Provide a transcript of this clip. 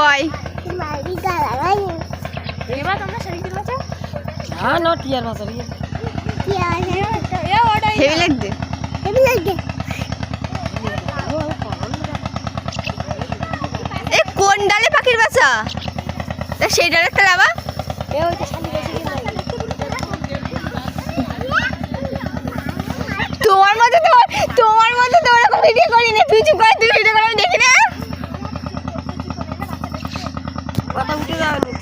বয় heavy লাগছে কোন ডালে পাখির বাসা সেই ডালে বাবা তোমার মধ্যে তো ওরকম ভিডিও করিনি তুই চুপ করে তুই ভিডিও করে আমি দেখি না কথা উঠে যাওয়া